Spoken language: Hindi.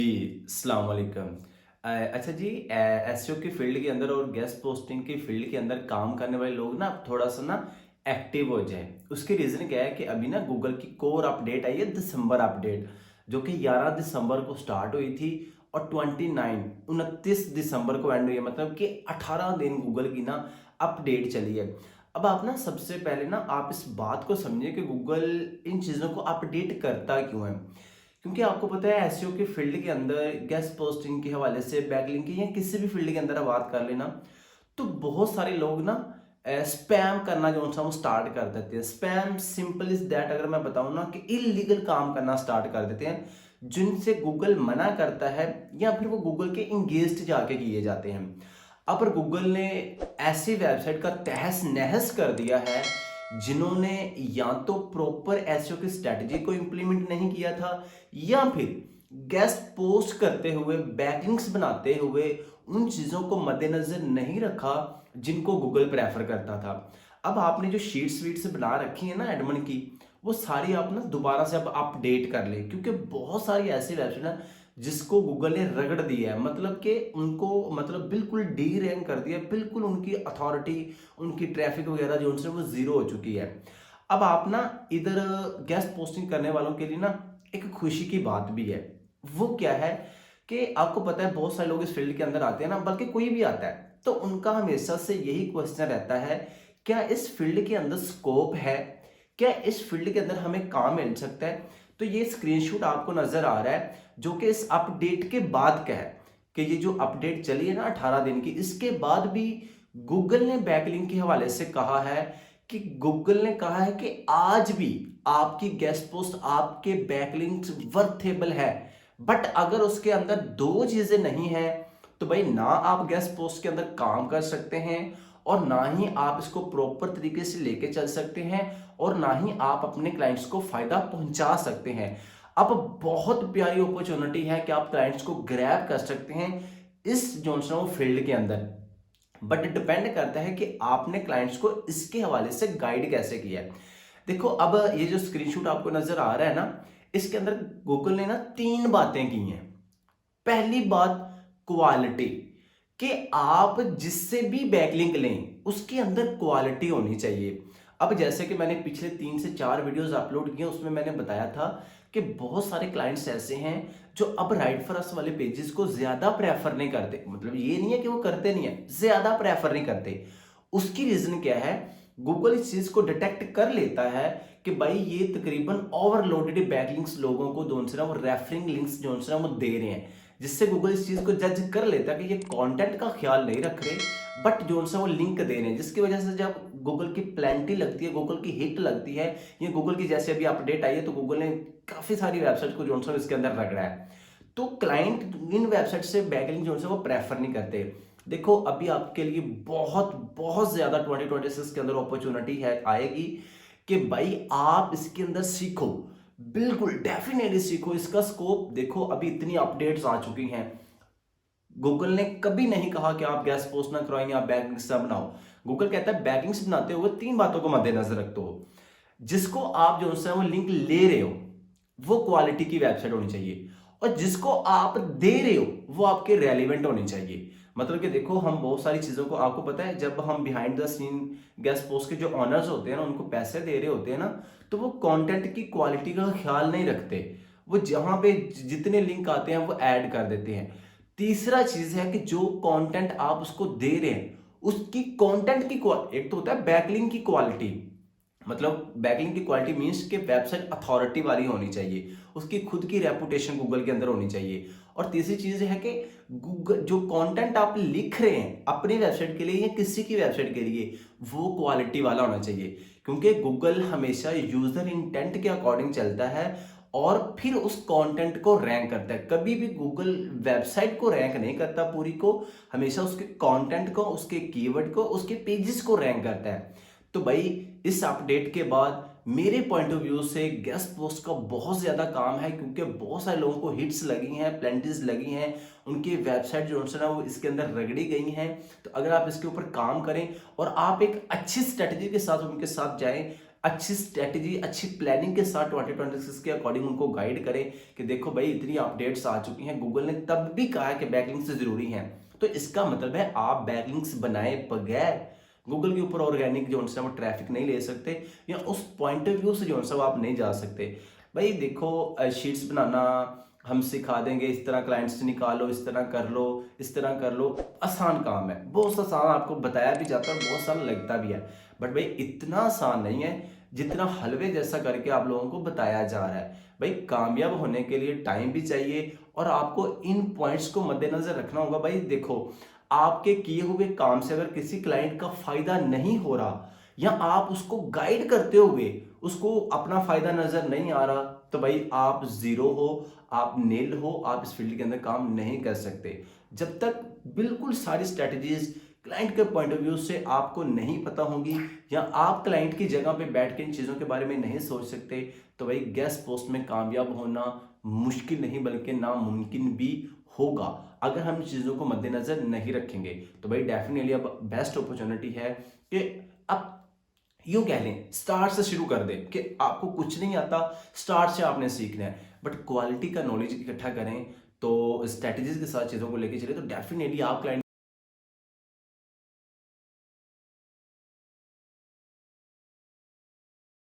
जी, अस्सलाम वालेकुम। अच्छा जी, एसईओ की फ़ील्ड के अंदर और गेस्ट पोस्टिंग की फ़ील्ड के अंदर काम करने वाले लोग ना थोड़ा-सा ना एक्टिव हो जाएँ। उसकी रीज़न क्या है कि अभी ना गूगल की कोर अपडेट आई है, दिसंबर अपडेट, जो कि 11 दिसंबर को स्टार्ट हुई थी और 29 दिसंबर को एंड हुई है। मतलब कि 18 दिन गूगल की ना अपडेट चली है। अब आप ना सबसे पहले ना आप इस बात को समझिए कि गूगल इन चीज़ों को अपडेट करता क्यों है? क्योंकि आपको पता है एसईओ की फील्ड के अंदर गेस्ट पोस्टिंग के हवाले से बैकलिंक की या किसी भी फील्ड के अंदर आप बात कर लेना, तो बहुत सारे लोग ना स्पैम करना जो सा वो स्टार्ट कर देते हैं। स्पैम सिंपल इज दैट, अगर मैं बताऊं ना कि इलीगल काम करना स्टार्ट कर देते हैं जिनसे गूगल मना करता है या फिर वो गूगल के इंगेज्ड जाके किए जाते हैं। अब पर गूगल ने ऐसी वेबसाइट का तहस नहस कर दिया है जिन्होंने या तो प्रॉपर एसईओ की स्ट्रेटजी को इंप्लीमेंट नहीं किया था या फिर गेस्ट पोस्ट करते हुए बैकलिंक्स बनाते हुए उन चीजों को मद्देनजर नहीं रखा जिनको गूगल प्रेफर करता था। अब आपने जो शीट्स वीट्स बना रखी है ना एडमिन की, वो सारी आप ना दोबारा से अब अपडेट कर ले, क्योंकि बहुत सारी ऐसी वेबसाइट है जिसको गूगल ने रगड़ दिया है। मतलब कि उनको मतलब बिल्कुल डी रैंक कर दिया, बिल्कुल उनकी अथॉरिटी, उनकी ट्रैफिक वगैरह जो उनसे वो जीरो हो चुकी है। अब आप ना इधर गेस्ट पोस्टिंग करने वालों के लिए ना एक खुशी की बात भी है। वो क्या है कि आपको पता है बहुत सारे लोग इस फील्ड के अंदर आते हैं ना, बल्कि कोई भी आता है तो उनका हमेशा से यही क्वेश्चन रहता है, क्या इस फील्ड के अंदर स्कोप है, क्या इस फील्ड के अंदर हमें काम मिल सकता है। तो ये स्क्रीनशॉट आपको नजर आ रहा है जो कि इस अपडेट के बाद का है कि ये जो अपडेट चली है ना 18 दिन की, इसके बाद भी गूगल ने बैकलिंक के हवाले से कहा है कि गूगल ने कहा है कि आज भी आपकी गेस्ट पोस्ट आपके बैकलिंक्स वर्थेबल है। बट अगर उसके अंदर दो चीजें नहीं है तो भाई ना आप गेस्ट पोस्ट के अंदर काम कर सकते हैं और ना ही आप इसको प्रॉपर तरीके से लेके चल सकते हैं और ना ही आप अपने क्लाइंट्स को फायदा पहुंचा सकते हैं। अब बहुत प्यारी अपॉर्चुनिटी है कि आप क्लाइंट्स को ग्रैब कर सकते हैं इस जॉनसन फील्ड के अंदर। बट डिपेंड करता है कि आपने क्लाइंट्स को इसके हवाले से गाइड कैसे किया है। देखो अब ये जो स्क्रीनशॉट आपको नजर आ रहा है ना, इसके अंदर गूगल ने ना तीन बातें की हैं। पहली बात, क्वालिटी, कि आप जिससे भी बैकलिंक लें उसके अंदर क्वालिटी होनी चाहिए। अब जैसे कि मैंने पिछले 3 से 4 वीडियोस अपलोड किए, उसमें मैंने बताया था कि बहुत सारे क्लाइंट्स ऐसे हैं जो अब राइट फॉर अस वाले पेजेस को ज्यादा प्रेफर नहीं करते। मतलब ये नहीं है कि वो करते नहीं है, ज्यादा प्रेफर नहीं करते। उसकी रीजन क्या है, गूगल इस चीज को डिटेक्ट कर लेता है कि भाई ये तकरीबन ओवरलोडेड बैकलिंक्स लोगों को जो है वो रेफरिंग लिंक्स जो है वो दे रहे हैं, जिससे गूगल इस चीज को जज कर लेता है कि ये कंटेंट का ख्याल नहीं रख रहे बट जो है वो लिंक दे रहे हैं, जिसकी वजह से जब गूगल की प्लेंटी लगती है, गूगल की हिट लगती है, ये गूगल की जैसे अभी अपडेट आई है तो गूगल ने काफी सारी वेबसाइट को जो है इसके अंदर रगड़ा है। तो क्लाइंट इन वेबसाइट से बैकलिंक जो है वो प्रेफर नहीं करते। देखो अभी आपके लिए बहुत बहुत ज्यादा 2026 के अंदर अपॉर्चुनिटी है आएगी कि भाई आप इसके अंदर सीखो, बिल्कुल डेफिनेटली सीखो। इसका स्कोप देखो, अभी इतनी अपडेट्स आ चुकी हैं। गूगल ने कभी नहीं कहा कि आप गैस पोस्ट ना कराओ या बैकलिंक्स ना बनाओ। गूगल कहता है बैकलिंक्स बनाते हुए तीन बातों को मद्देनजर रखते हो। जिसको आप जो है वो लिंक ले रहे हो वो क्वालिटी की वेबसाइट होनी चाहिए, और जिसको आप दे रहे हो वो आपके रेलिवेंट होनी चाहिए। मतलब कि देखो हम बहुत सारी चीजों को, आपको पता है जब हम behind the scene guest post के जो ऑनर्स होते हैं ना उनको पैसे दे रहे होते हैं ना, तो वो कंटेंट की क्वालिटी का ख्याल नहीं रखते। वो जहां पे जितने लिंक आते हैं वो ऐड कर देते हैं। तीसरा चीज है कि जो कंटेंट आप उसको दे रहे हैं उसकी कंटेंट की एक तो होता है बैकलिंक की क्वालिटी, मतलब बैकलिंक की क्वालिटी मींस कि वेबसाइट अथॉरिटी वाली होनी चाहिए, उसकी खुद की रेपुटेशन गूगल के अंदर होनी चाहिए। और तीसरी चीज है कि गूगल जो कंटेंट आप लिख रहे हैं अपनी वेबसाइट के लिए या किसी की वेबसाइट के लिए वो क्वालिटी वाला होना चाहिए, क्योंकि गूगल हमेशा यूजर इंटेंट के अकॉर्डिंग चलता है और फिर उस कंटेंट को रैंक करता है। कभी भी गूगल वेबसाइट को रैंक नहीं करता पूरी को, हमेशा उसके कंटेंट को, उसके कीवर्ड को, उसके पेजेस को रैंक करता है। तो भाई इस अपडेट के बाद मेरे पॉइंट ऑफ व्यू से गेस्ट पोस्ट का बहुत ज्यादा काम है, क्योंकि बहुत सारे लोगों को हिट्स लगी हैं, प्लेंटीज लगी हैं, उनकी वेबसाइट जो है ना वो इसके अंदर रगड़ी गई हैं। तो अगर आप इसके ऊपर काम करें और आप एक अच्छी स्ट्रेटजी के साथ उनके साथ जाएं, अच्छी स्ट्रैटेजी, अच्छी प्लानिंग के साथ 2026 के अकॉर्डिंग उनको गाइड करें कि देखो भाई इतनी अपडेट्स आ चुकी हैं, गूगल ने तब भी कहा है कि बैकलिंक्स ज़रूरी हैं। तो इसका मतलब है आप बैकलिंक्स बनाए बगैर गूगल के ऊपर ऑर्गेनिक जो है वो ट्रैफिक नहीं ले सकते, या उस पॉइंट ऑफ व्यू से जो है वो आप नहीं जा सकते। भाई देखो शीट्स बनाना हम सिखा देंगे, इस तरह क्लाइंट्स निकालो, इस तरह कर लो, इस तरह कर लो, आसान काम है, बहुत आसान आपको बताया भी जाता है, बहुत आसान लगता भी है, बट भाई इतना आसान नहीं है जितना हलवे जैसा करके आप लोगों को बताया जा रहा है। भाई कामयाब होने के लिए टाइम भी चाहिए और आपको इन पॉइंट्स को मद्देनजर रखना होगा। भाई देखो आपके किए हुए काम से अगर किसी क्लाइंट का फायदा नहीं हो रहा, या आप उसको गाइड करते हुए उसको अपना फायदा नजर नहीं आ रहा, तो भाई आप जीरो हो, आप नील हो, आप इस फील्ड के अंदर काम नहीं कर सकते। जब तक बिल्कुल सारी स्ट्रेटजीज क्लाइंट के पॉइंट ऑफ व्यू से आपको नहीं पता होंगी, या आप क्लाइंट की जगह पे बैठ के इन चीज़ों के बारे में नहीं सोच सकते, तो भाई गेस्ट पोस्ट में कामयाब होना मुश्किल नहीं बल्कि नामुमकिन भी होगा अगर हम चीज़ों को मद्देनजर नहीं रखेंगे। तो भाई डेफिनेटली अब बेस्ट अपॉर्चुनिटी है कि अब यूं कह लें स्टार्ट से शुरू कर दें कि आपको कुछ नहीं आता, स्टार्ट से आपने सीखना है, बट क्वालिटी का नॉलेज इकट्ठा करें, तो स्ट्रेटजीज के साथ चीज़ों को लेके चले, तो डेफिनेटली आप क्लाइंट